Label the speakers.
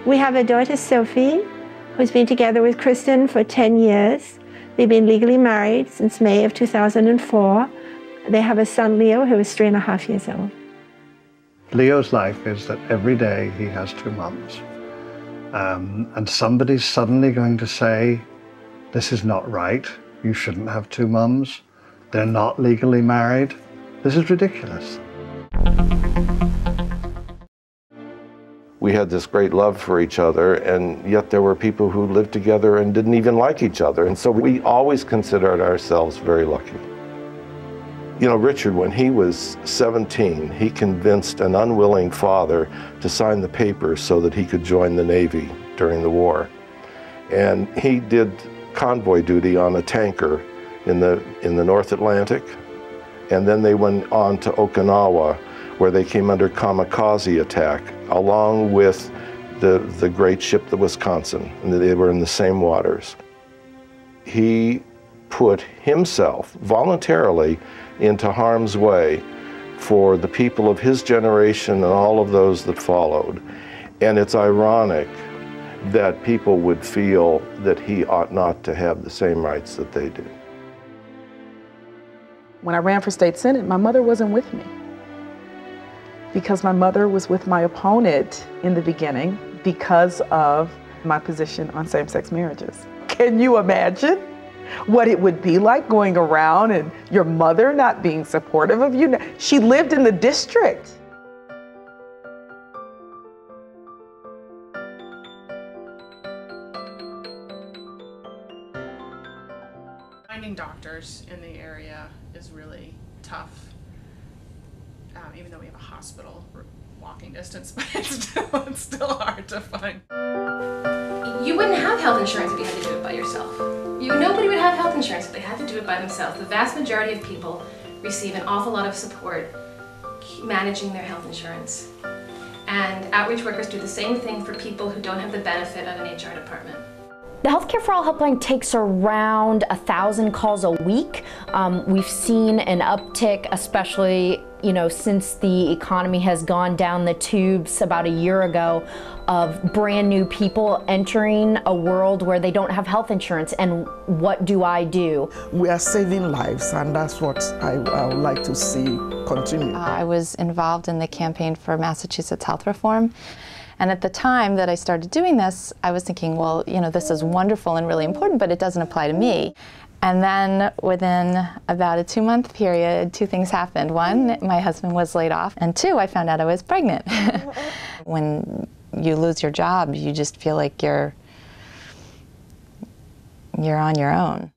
Speaker 1: We have a daughter, Sophie, who's been together with Kristen for 10 years. They've been legally married since May of 2004. They have a son, Leo, who is 3.5 years old.
Speaker 2: Leo's life is that every day he has 2 mums. And somebody's suddenly going to say, this is not right. You shouldn't have 2 mums. They're not legally married. This is ridiculous.
Speaker 3: We had this great love for each other, and yet there were people who lived together and didn't even like each other. And so we always considered ourselves very lucky. You know, Richard, when he was 17, he convinced an unwilling father to sign the papers so that he could join the Navy during the war. And he did convoy duty on a tanker in the North Atlantic. And then they went on to Okinawa, where they came under kamikaze attack, along with the great ship, the Wisconsin, and they were in the same waters. He put himself voluntarily into harm's way for the people of his generation and all of those that followed. And it's ironic that people would feel that he ought not to have the same rights that they do.
Speaker 4: When I ran for state senate, my mother wasn't with me, because my mother was with my opponent in the beginning because of my position on same-sex marriages. Can you imagine what it would be like going around and your mother not being supportive of you? She lived in the district.
Speaker 5: Finding doctors in the area is really tough. Even though we have a hospital walking distance, but it's still hard to find.
Speaker 6: You wouldn't have health insurance if you had to do it by yourself. Nobody would have health insurance if they had to do it by themselves. The vast majority of people receive an awful lot of support managing their health insurance. And outreach workers do the same thing for people who don't have the benefit of an HR department.
Speaker 7: The Healthcare for All helpline takes around 1,000 calls a week. We've seen an uptick, especially since the economy has gone down the tubes about a year ago, of brand new people entering a world where they don't have health insurance. And what do I do?
Speaker 8: We are saving lives, and that's what I would like to see continue.
Speaker 9: I was involved in the campaign for Massachusetts health reform. And at the time that I started doing this, I was thinking, well, this is wonderful and really important, but it doesn't apply to me. And then within about a 2-month period, 2 things happened. 1, my husband was laid off, and 2, I found out I was pregnant. When you lose your job, you just feel like you're on your own.